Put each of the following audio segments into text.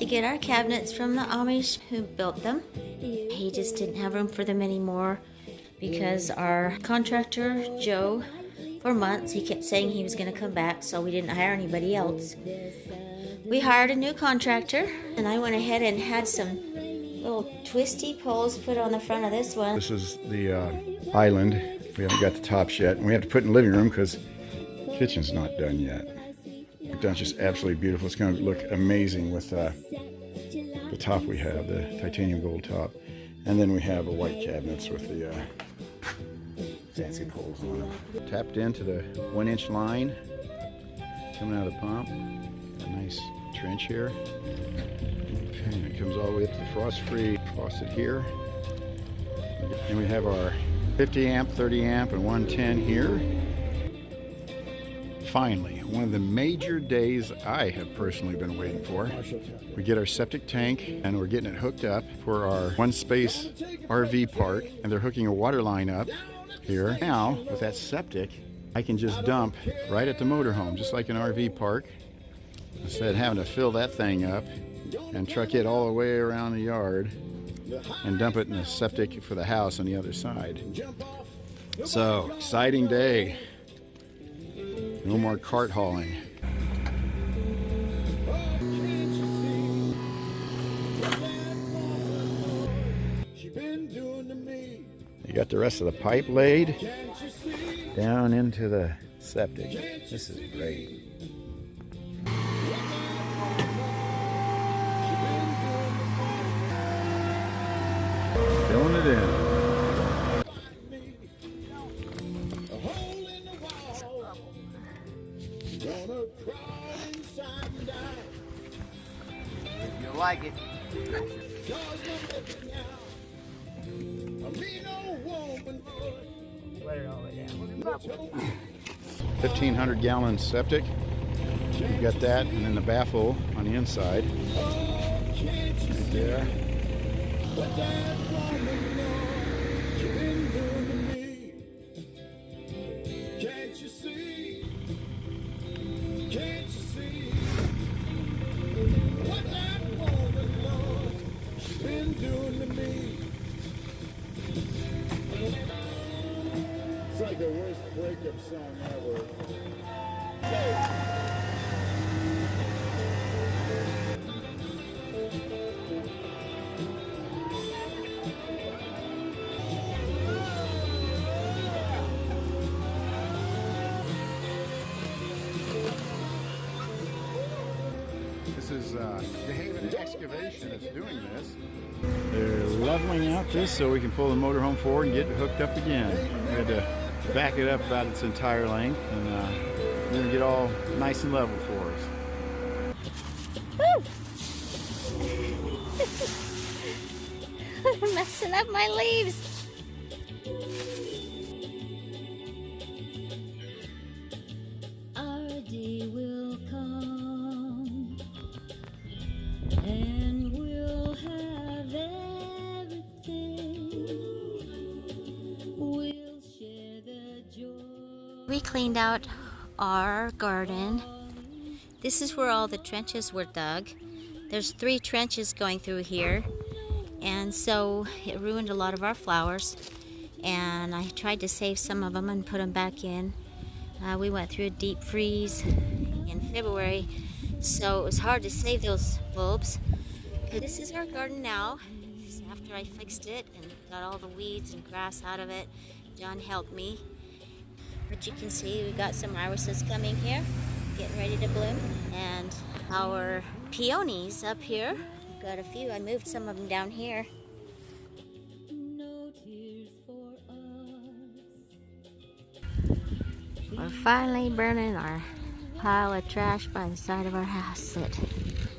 get our cabinets from the Amish who built them. He just didn't have room for them anymore because our contractor, Joe, for months, he kept saying he was going to come back, so we didn't hire anybody else. We hired a new contractor, and I went ahead and had some little twisty poles put on the front of this one. This is the island. We haven't got the tops yet, and we have to put in the living room because the kitchen's not done yet. We've done just absolutely beautiful. It's going to look amazing with the top we have, the titanium gold top. And then we have a white cabinets with the fancy poles on them. Tapped into the 1-inch line coming out of the pump. A nice trench here. Okay, it comes all the way up to the frost-free faucet here. And we have our 50 amp, 30 amp, and 110 here. Finally, one of the major days I have personally been waiting for. We get our septic tank and we're getting it hooked up for our one-space RV park, and they're hooking a water line up here. Now, with that septic, I can just dump right at the motorhome, just like an RV park, instead of having to fill that thing up and truck it all the way around the yard and dump it in the septic for the house on the other side. So, exciting day. No more cart hauling. You got the rest of the pipe laid down into the septic. This is great. Filling it in. You like it? Let it all the way down. 1,500 gallon septic. You got that, and then the baffle on the inside. Right there. It's like the worst breakup song ever. This is the Haven Excavation that's doing this. They're leveling out this so we can pull the motorhome forward and get it hooked up again. We had to back it up about its entire length, and we're going to get all nice and level for us. Woo! Messing up my leaves. Our day will come, and we'll have everything. We'll share the joy. We cleaned out our garden. This is where all the trenches were dug. There's 3 trenches going through here, and so it ruined a lot of our flowers, and I tried to save some of them and put them back in. We went through a deep freeze in February, so it was hard to save those bulbs. But this is our garden now. After I fixed it and got all the weeds and grass out of it, John helped me. But you can see we got some irises coming here, getting ready to bloom, and our peonies up here. We've got a few. I moved some of them down here. No tears for us. We're finally burning our pile of trash by the side of our house that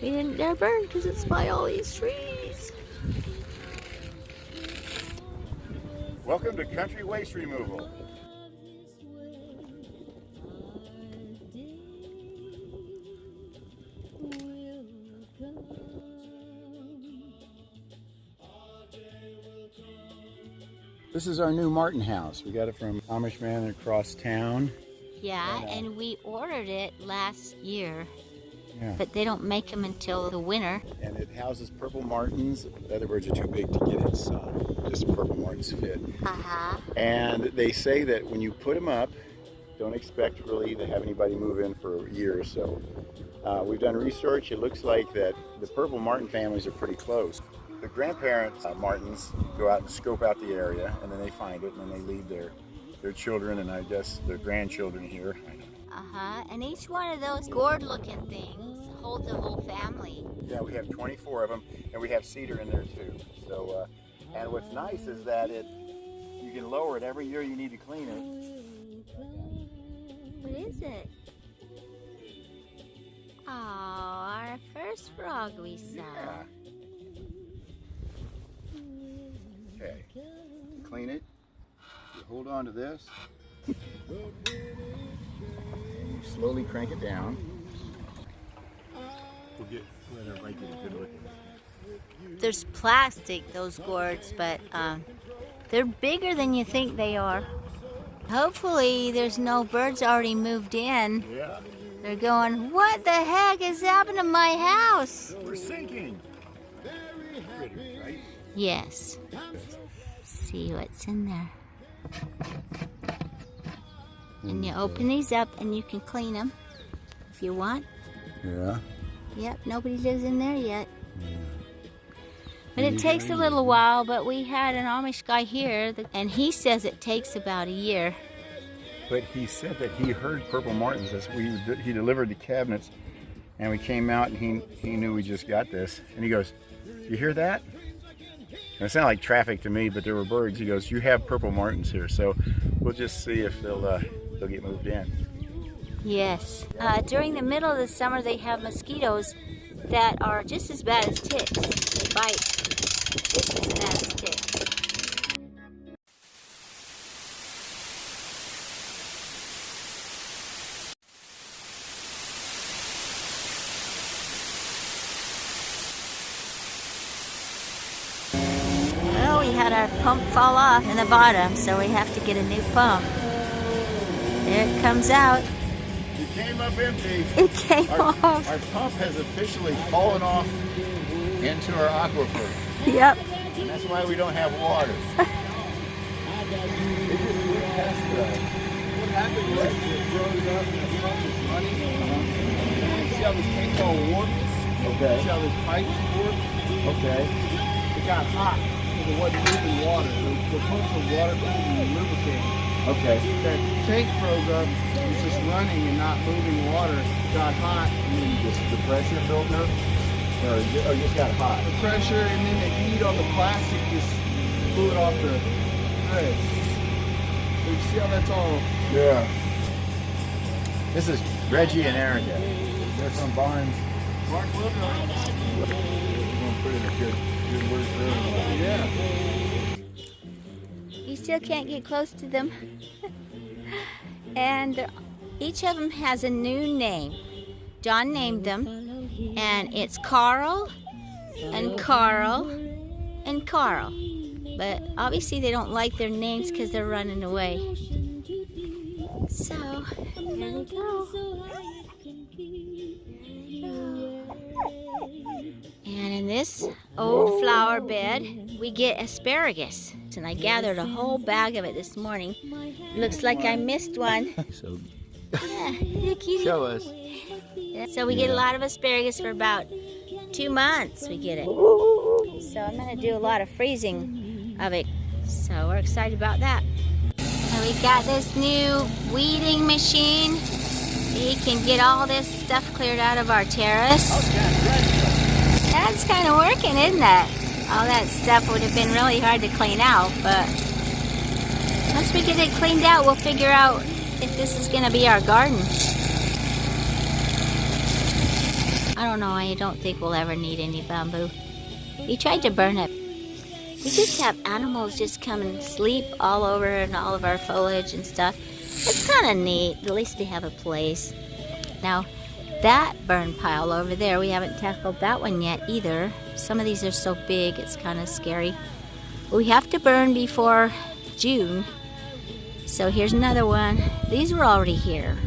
we didn't dare burn because it's by all these trees. Welcome to Country Waste Removal. This is our new Martin house. We got it from Amish man across town. Yeah, and we ordered it last year. Yeah. but they don't make them until the winter. And it houses purple martins. The other birds are too big to get inside. Just purple martins fit. Uh-huh. And they say that when you put them up, don't expect really to have anybody move in for a year or so. We've done research. It looks like that the purple martin families are pretty close. The grandparents martins go out and scope out the area, and then they find it, and then they leave their children and I guess their grandchildren here. I don't know. Uh-huh. And each one of those gourd-looking things holds a whole family. Yeah, we have 24 of them, and we have cedar in there too. So, and what's nice is that you can lower it every year. You need to clean it. What is it? Oh, our first frog we saw. Yeah. Okay. You clean it. You hold on to this. You slowly crank it down. Let everybody get a good look at it. There's plastic, those gourds, but they're bigger than you think they are. Hopefully there's no birds already moved in. Yeah. They're going, what the heck is happening to my house? We're sinking. Pretty, right? Yes. See what's in there. And you open these up and you can clean them if you want. Yeah. Yep, nobody lives in there yet. But it takes a little while, but we had an Amish guy here, and he says it takes about a year. But he said that he heard purple martins as he delivered the cabinets, and we came out and he knew we just got this, and he goes, "You hear that?" And it sounded like traffic to me, but there were birds. He goes, "You have purple martins here, so we'll just see if they'll get moved in." Yes. During the middle of the summer, they have mosquitoes that are just as bad as ticks. They bite just as bad as ticks. Well, we had our pump fall off in the bottom, so we have to get a new pump. There it comes out. It came up empty. It came off. Our pump has officially fallen off into our aquifer. Yep. And that's why we don't have water. What happened was it froze up and the pump was running. See how this thing's all warped? Okay. See how this pipe's warped? Okay. It got hot because it wasn't moving water. The pumps were water and lubricating. Okay. That tank froze up, it was just running and not moving water. It got hot and then just the pressure built up? Or it just got hot? The pressure and then the heat on the plastic just blew it off the threads. So you see how that's all? Yeah. This is Reggie and Erica. They're from Barnes. Barnes Living. We're going to put in a good word for everybody. Yeah. You still can't get close to them. And each of them has a new name. John named them, and it's Carl and Carl and Carl. But obviously they don't like their names because they're running away. So, here we go. And in this old flower bed, we get asparagus. And I gathered a whole bag of it this morning. Looks like I missed one. So, Yeah, look, you- show us. So we get a lot of asparagus for about 2 months. We get it. So I'm going to do a lot of freezing of it. So we're excited about that. And we got this new weeding machine. We can get all this stuff cleared out of our terrace. That's kind of working, isn't it? All that stuff would have been really hard to clean out, but once we get it cleaned out, we'll figure out if this is going to be our garden. I don't know, I don't think we'll ever need any bamboo. We tried to burn it. We just have animals just come and sleep all over and all of our foliage and stuff. It's kind of neat. At least they have a place. Now, that burn pile over there, we haven't tackled that one yet either. Some of these are so big, it's kind of scary. We have to burn before June. So here's another one. These were already here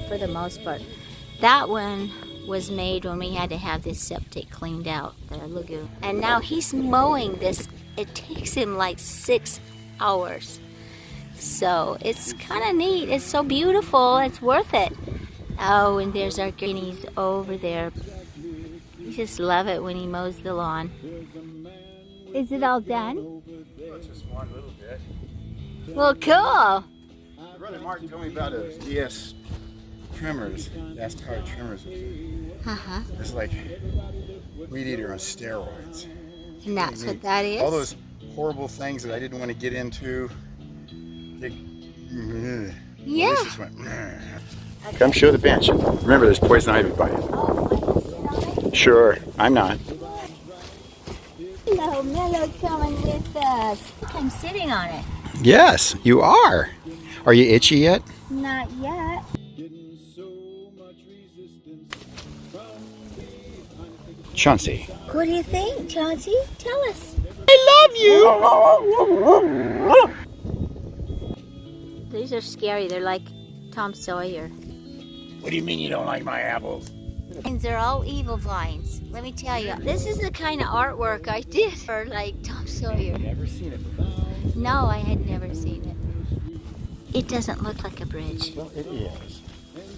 for the most part. That one was made when we had to have this septic cleaned out, the lagoon. And now he's mowing this. It takes him like 6 hours. So it's kind of neat. It's so beautiful. It's worth it. Oh, and there's our guineas over there. You just love it when he mows the lawn. Is it all done? Just one little bit. Well, cool. Brother Mark told me about those DS trimmers, gas-powered trimmers. Uh-huh. It's like weed eater on steroids. And that's what that is? All those horrible things that I didn't want to get into. Yeah. Just went, come show the bench. Remember, there's poison ivy by it. Oh, I can sit on it? Sure, I'm not. Hello, Mello coming with us. I'm sitting on it. Yes, you are. Are you itchy yet? Not yet. Chauncey. What do you think, Chauncey? Tell us. I love you. These are scary. They're like Tom Sawyer. What do you mean you don't like my apples? And they're all evil vines. Let me tell you, this is the kind of artwork I did for like Tom Sawyer. Never seen it before. No, I had never seen it. It doesn't look like a bridge. Well, it is.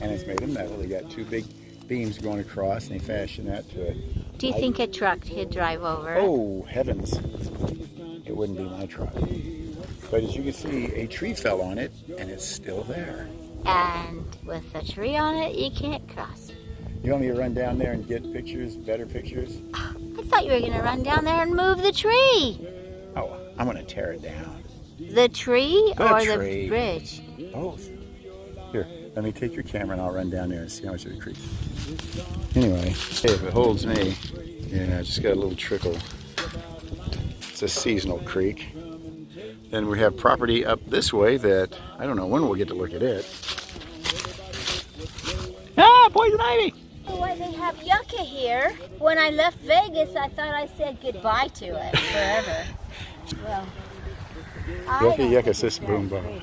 And it's made of metal. They got two big beams going across, and they fashioned that to it. Do you think a truck could drive over it? Oh, heavens. It wouldn't be my truck. But as you can see, a tree fell on it, and it's still there. And with a tree on it, you can't cross. You want me to run down there and get pictures, better pictures? I thought you were going to run down there and move the tree. Oh, I'm going to tear it down. The tree The or tree. the bridge? Both. Here, let me take your camera and I'll run down there and see how much of it creeps. Anyway, hey, if it holds me, yeah, I just got a little trickle. It's a seasonal creek. Then we have property up this way that I don't know when we'll get to look at it. Ah, poison ivy! Why they have yucca here. When I left Vegas, I thought I said goodbye to it forever. Well, Yucca sis boom boom.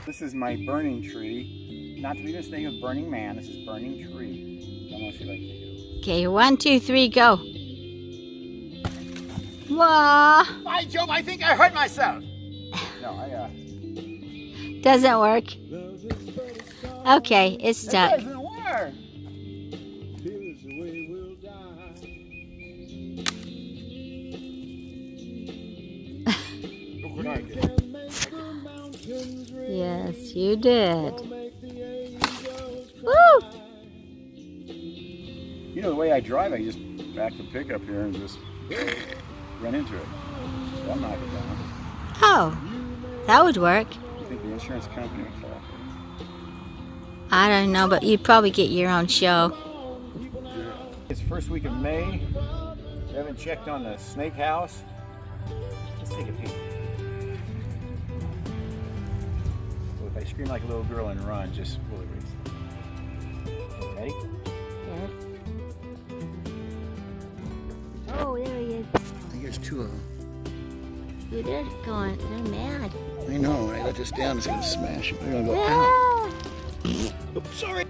This is my burning tree. Not to be this thing of Burning Man. This is burning tree. I'm gonna see if I can get it. Okay, 1, 2, 3, go. Whoa. By Jove, I think I hurt myself. No, Doesn't work. Okay, it's stuck. It doesn't work. Look what I did. Yes, you did. Woo! You know the way I drive, I just back the pickup here and just run into it. So I'm knocking it down. Oh, that would work. You think the insurance company would fall for it? I don't know, but you'd probably get your own show. It's first week of May. We haven't checked on the snake house. Let's take a peek. So if I scream like a little girl and run, just fully raise. Ready? Yes. Oh, there he is. I think there's two of them. Dude, they're mad. I know, when I let this down, it's going to smash them. They're going to go, Ah! ow. Oops, sorry.